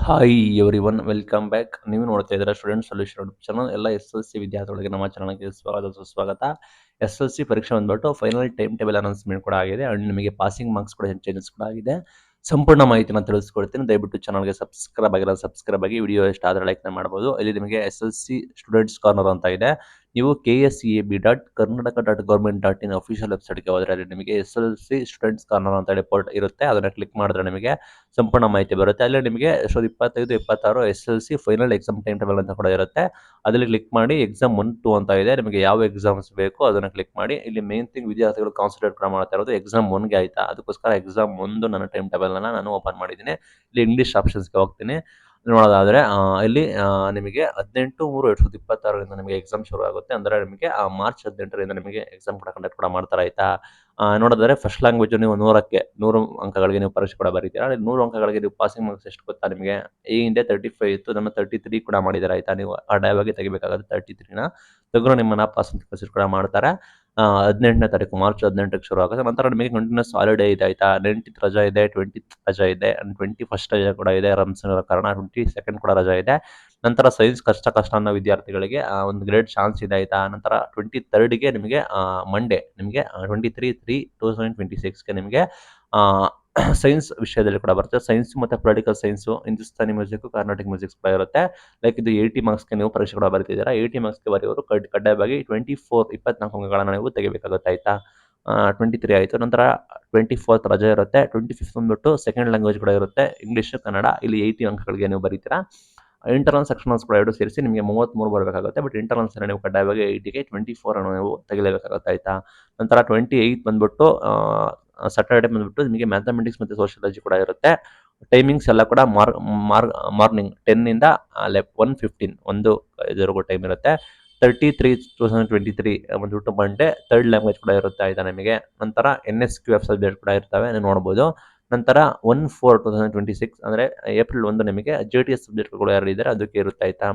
Hi everyone welcome back. ನೀವು ನೋಡ್ತಾ ಇದ್ದೀರಾ ಸ್ಟೂಡೆಂಟ್ ಸೊಲ್ಯೂಷನ್ ಯೂಟ್ಯೂಬ್ ಚಾನಲ್. ಎಲ್ಲ ಎಸ್-ಎಲ್-ಸಿ ವಿದ್ಯಾರ್ಥಿಗಳಿಗೆ ನಮ್ಮ ಚಾನಲ್ಗೆ ಸ್ವಾಗತ ಸುಸ್ವಾಗತ. ಎಸ್-ಎಲ್-ಸಿ ಪರೀಕ್ಷೆ ಬಂದ್ಬಿಟ್ಟು ಫೈನಲ್ ಟೈಮ್ ಟೇಬಲ್ ಅನೌನ್ಸ್ಮೆಂಟ್ ಕೂಡ ಆಗಿದೆ ಅಂಡ್ ನಿಮಗೆ ಪಾಸಿಂಗ್ ಮಾರ್ಕ್ಸ್ ಕೂಡ ಚೇಂಜಸ್ ಕೂಡ ಆಗಿದೆ. ಸಂಪೂರ್ಣ ಮಾಹಿತಿನ ತಿಳಿಸ್ಕೊಡ್ತೀನಿ. ದಯವಿಟ್ಟು ಚಾನಲ್ಗೆ ಸಬ್ಸ್ಕ್ರೈಬ್ ಆಗಿರೋ ಸಬ್ಸ್ಕ್ರೈಬ್ ಆಗಿ ವಿಡಿಯೋ ಇಷ್ಟ ಆದರೆ ಲೈಕ್ ಮಾಡ್ಬೋದು. ಇಲ್ಲಿ ನಿಮಗೆ ಎಸ್-ಎಲ್-ಸಿ ಸ್ಟೂಡೆಂಟ್ಸ್ ಕಾರ್ನರ್ ಅಂತ ಇದೆ. ನೀವು KSEAB.Karnataka.government.in ಅಫಿಷಿಯಲ್ ವೆಬ್ಸೈಟ್ಗೆ ಹೋದರೆ ಅಲ್ಲಿ ನಿಮಗೆ ಎಸ್-ಎಲ್-ಸಿ ಸ್ಟೂಡೆಂಟ್ಸ್ ಕಾರ್ನರ್ ಅಂತ ರಿಪೋರ್ಟ್ ಇರುತ್ತೆ. ಅದನ್ನು ಕ್ಲಿಕ್ ಮಾಡಿದ್ರೆ ನಿಮಗೆ ಸಂಪೂರ್ಣ ಮಾಹಿತಿ ಬರುತ್ತೆ. ಅಲ್ಲಿ ನಿಮಗೆ 25, 26 SLC final exam time table ಅಂತ ಕೂಡ ಇರುತ್ತೆ. ಅದರಲ್ಲಿ ಕ್ಲಿಕ್ ಮಾಡಿ ಎಕ್ಸಾಮ್ 1, 2 ಅಂತ ಇದೆ. ನಿಮಗೆ ಯಾವ ಎಕ್ಸಾಮ್ಸ್ ಬೇಕು ಅದನ್ನು ಕ್ಲಿಕ್ ಮಾಡಿ. ಇಲ್ಲಿ ಮೇನ್ ಥಿಂಗ್ ವಿದ್ಯಾರ್ಥಿಗಳು ಕಾನ್ಸಂಟ್ರೇಟ್ ಕೂಡ ಮಾಡ್ತಾ ಇರೋದು ಎಕ್ಸಾಮ್ 1ಗೆ ಆಯ್ತಾ. ಅದಕ್ಕೋಸ್ಕರ ಎಕ್ಸಾಮ್ 1 ನನ್ನ ಟೈಮ್ ಟೇಬಲ್ನ ನಾನು ಓಪನ್ ಮಾಡಿದ್ದೀನಿ. ಇಲ್ಲಿ ಇಂಗ್ಲೀಷ್ ಆಪ್ಷನ್ಸ್ಗೆ ಹೋಗ್ತೀನಿ. ನೋಡೋದಾದರೆ ಇಲ್ಲಿ ನಿಮಗೆ 18/3/2026 ನಿಮಗೆ ಎಕ್ಸಾಮ್ ಶುರು ಆಗುತ್ತೆ. ಅಂದರೆ ನಿಮಗೆ ಮಾರ್ಚ್ 18ರಿಂದ ನಿಮಗೆ ಎಕ್ಸಾಮ್ ಕೂಡ ಕಂಡಕ್ಟ್ ಕೂಡ ಮಾಡ್ತಾರೆ ಆಯ್ತಾ. ನೋಡೋದಾದ್ರೆ ಫಸ್ಟ್ ಲ್ಯಾಂಗ್ವೇಜ್ ನೀವು 100 ಅಂಕಗಳಿಗೆ ನೀವು ಪರೀಕ್ಷೆ ಕೂಡ ಬರೀತೀರಾ. 100 ಅಂಕಗಳಿಗೆ ನೀವು ಪಾಸಿಂಗ್ ಮಾರ್ಕ್ಸ್ ಎಷ್ಟು ಗೊತ್ತಾ ನಿಮಗೆ? ಈ ಹಿಂದೆ 35 ಇತ್ತು, ನಮ್ಮ 33 ಕೂಡ ಮಾಡಿದ್ದಾರೆ ಆಯ್ತಾ. ನೀವು ಕಡ್ಡಾಯವಾಗಿ ತೆಗಿಬೇಕಾಗುತ್ತೆ 33ನ. ತೆಗೆದ್ರು ನಿಮ್ಮನ್ನ ಪಾಸ್ ಅಂತ ಕನ್ಸಿಡರ್ ಕೂಡ ಮಾಡ್ತಾರೆ. 18ನೇ ತಾರೀಕು ಮಾರ್ಚ್ 18ಕ್ಕೆ ಶುರು ಆಗುತ್ತೆ. ನಂತರ ನಿಮಗೆ ಕಂಟಿನ್ಯೂಸ್ ಹಾಲಿಡೇ ಇದೆ ಆಯ್ತಾ. 19th ರಜಾ ಇದೆ, 20th ರಜಾ ಇದೆ ಅಂಡ್ 21st ರಜಾ ಕೂಡ ಇದೆ ರಂಜಾನ್ ಕಾರಣ. 22nd ಕೂಡ ರಜಾ ಇದೆ. ನಂತರ ಸೈನ್ಸ್ ಕಷ್ಟ ಅನ್ನೋ ವಿದ್ಯಾರ್ಥಿಗಳಿಗೆ ಒಂದು ಗ್ರೇಟ್ ಚಾನ್ಸ್ ಇದೆ ಆಯ್ತಾ. ನಂತರ 23ಗೆ ನಿಮಗೆ ಮಂಡೇ ನಿಮಗೆ 23/3/2026ಗೆ ನಿಮಗೆ ಸೈನ್ಸ್ ವಿಷಯದಲ್ಲಿ ಕೂಡ ಬರುತ್ತೆ. ಸೈನ್ಸ್ ಮತ್ತು political science, Hindustani music, Carnatic musics ಕೂಡ ಇರುತ್ತೆ. ಲೈಕ್ ಇದು 80 ಮಾರ್ಕ್ಸ್ಗೆ ನೀವು ಪರೀಕ್ಷೆ ಕೂಡ ಬರೀತಿದ್ದೀರಾ. 80 ಮಾರ್ಕ್ಸ್ಗೆ ಬರೆಯೋರು ಕಡ್ಡಾಯವಾಗಿ 24 ಅಂಕಗಳನ್ನು ನೀವು ತೆಗಿಬೇಕಾಗುತ್ತೆ ಆಯ್ತಾ. 23 ಆಯಿತು. ನಂತರ 24th ರಜೆ ಇರುತ್ತೆ. 25th ಬಂದ್ಬಿಟ್ಟು ಸೆಕೆಂಡ್ ಲ್ಯಾಂಗ್ವೇಜ್ ಕೂಡ ಇರುತ್ತೆ, ಇಂಗ್ಲೀಷ್, ಕನ್ನಡ. ಇಲ್ಲಿ 80 ಅಂಕಗಳಿಗೆ ನೀವು ಬರೀತೀರಾ. ಇಂಟರ್ನಲ್ ಸೆಕ್ಷನಲ್ಸ್ ಕೂಡ ಎರಡು ಸೇರಿಸಿ ನಿಮಗೆ 33 ಬರಬೇಕಾಗುತ್ತೆ. ಬಟ್ ಇಂಟರ್ನಲ್ಸ್ ನೀವು ಕಡ್ಡಾಯವಾಗಿ 80ಗೆ 24 ಅನ್ನು ನೀವು ತೆಗಿಲೇಬೇಕಾಗುತ್ತೆ ಆಯ್ತಾ. ನಂತರ 28 ಬಂದ್ಬಿಟ್ಟು ಸ್ಯಾಟರ್ಡೆ ಬಂದ್ಬಿಟ್ಟು ನಿಮಗೆ ಮ್ಯಾಥಮೆಟಿಕ್ಸ್ ಮತ್ತು ಸೋಷಿಯಾಲಜಿ ಕೂಡ ಇರುತ್ತೆ. ಟೈಮಿಂಗ್ಸ್ ಎಲ್ಲ ಕೂಡ ಮಾರ್ನಿಂಗ್ 10ಇಂದ 1:15 ಇದರವರೆಗೂ ಟೈಮ್ ಇರುತ್ತೆ. 33/2023 ಬಂದ್ಬಿಟ್ಟು ಮಂಡೇ ಥರ್ಡ್ ಲ್ಯಾಂಗ್ವೇಜ್ ಕೂಡ ಇರುತ್ತೆ ಆಯ್ತಾ ನಿಮಗೆ. ನಂತರ NSQF ಸಬ್ಜೆಕ್ಟ್ ಕೂಡ ಇರ್ತವೆ, ನೀವು ನೋಡ್ಬೋದು. ನಂತರ 1/4/2026 ಅಂದರೆ ಏಪ್ರಿಲ್ 1 ನಿಮಗೆ JTS ಸಬ್ಜೆಕ್ಟ್ಗಳು ಯಾರು ಇದ್ದಾರೆ ಅದಕ್ಕೆ ಇರುತ್ತೆ ಆಯ್ತಾ.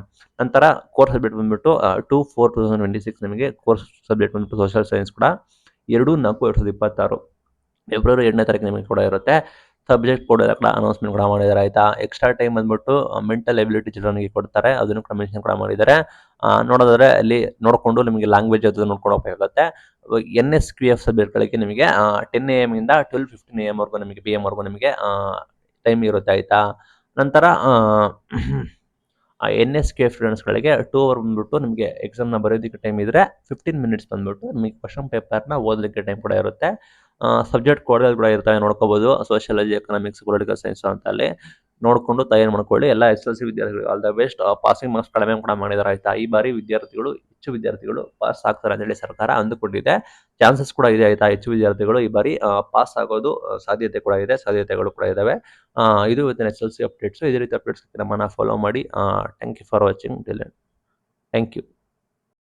ನಂತರ ಕೋರ್ ಸಬ್ಜೆಕ್ಟ್ ಬಂದ್ಬಿಟ್ಟು 2/4/2026 ನಿಮಗೆ ಕೋರ್ಸ್ ಸಬ್ಜೆಕ್ಟ್ ಬಂದ್ಬಿಟ್ಟು ಸೋಷಿಯಲ್ ಸೈನ್ಸ್ ಕೂಡ 2/4/2026 ಫೆಬ್ರವರಿ 2ನೇ ತಾರೀಕು ನಿಮಗೆ ಕೂಡ ಇರುತ್ತೆ. ಸಬ್ಜೆಕ್ಟ್ ಕೋಡ್ ಎಲ್ಲ ಕೂಡ ಅನೌನ್ಸ್ಮೆಂಟ್ ಕೂಡ ಮಾಡಿದ್ದಾರೆ ಆಯ್ತಾ. ಎಕ್ಸ್ಟ್ರಾ ಟೈಮ್ ಬಂದ್ಬಿಟ್ಟು ಮೆಂಟಲ್ ಎಬಿಲಿಟಿ ಚಿಲ್ಡ್ರನ್ಗೆ ಕೊಡ್ತಾರೆ, ಅದನ್ನು ಕೂಡ ಮೆನ್ಷನ್ ಕೂಡ ಮಾಡಿದ್ದಾರೆ. ನೋಡೋದಾದ್ರೆ ಅಲ್ಲಿ ನೋಡಿಕೊಂಡು ನಿಮಗೆ ಲ್ಯಾಂಗ್ವೇಜ್ ಅದು ನೋಡ್ಕೊಂಡು ಹೋಗಬೇಕಾಗುತ್ತೆ. NSQF ಸಬ್ಜೆಕ್ಟ್ಗಳಿಗೆ ನಿಮಗೆ 10 AM ಇಂದ 12:15 AM ವರೆಗೂ ನಿಮಗೆ PM ವರೆಗೂ ನಿಮಗೆ ಟೈಮ್ ಇರುತ್ತೆ ಆಯ್ತಾ. ನಂತರ NSQF ಸ್ಟೂಡೆಂಟ್ಸ್ಗಳಿಗೆ 2 ಅವರ್ ಬಂದ್ಬಿಟ್ಟು ನಿಮಗೆ ಎಕ್ಸಾಮ್ನ ಬರೆಯೋದಕ್ಕೆ ಟೈಮ್ ಇದ್ದರೆ 15 ಮಿನಿಟ್ಸ್ ಬಂದ್ಬಿಟ್ಟು ನಿಮಗೆ ಕ್ವಶನ್ ಪೇಪರ್ನ ಓದಲಿಕ್ಕೆ ಟೈಮ್ ಕೂಡ ಇರುತ್ತೆ. ಸಬ್ಜೆಕ್ಟ್ ಕೋಡ್ಗಳು ಕೂಡ ಇರ್ತವೆ, ನೋಡ್ಕೋಬೋದು. ಸೋಷಿಯಾಲಜಿ, ಎಕನಾಮಿಕ್ಸ್, ಪೊಲಿಟಿಕಲ್ ಸೈನ್ಸ್ ಅಂತ ಅಲ್ಲಿ ನೋಡಿಕೊಂಡು ತಯಾರು ಮಾಡ್ಕೊಳ್ಳಿ. ಎಲ್ಲ SLC ವಿದ್ಯಾರ್ಥಿಗಳು all the best. Passing marks ಕಡಿಮೆ ಕೂಡ ಮಾಡಿದ್ದಾರೆ ಆಯ್ತಾ. ಈ ಬಾರಿ ಹೆಚ್ಚು ವಿದ್ಯಾರ್ಥಿಗಳು ಪಾಸ್ ಆಗ್ತಾರೆ ಅಂತೇಳಿ ಸರ್ಕಾರ ಅಂದುಕೊಂಡಿದೆ. ಚಾನ್ಸಸ್ ಕೂಡ ಇದೆ ಆಯ್ತಾ. ಹೆಚ್ಚು ವಿದ್ಯಾರ್ಥಿಗಳು ಈ ಬಾರಿ ಪಾಸ್ ಆಗೋದು ಸಾಧ್ಯತೆಗಳು ಕೂಡ ಇದ್ದಾವೆ. ಇದು ಇವತ್ತಿನ SLC ಅಪ್ಡೇಟ್ಸು. ಇದೇ ರೀತಿ ಅಪ್ಡೇಟ್ಸ್ಗೆ ನಮ್ಮನ್ನು ಫಾಲೋ ಮಾಡಿ. Thank you for watching till end. Thank you.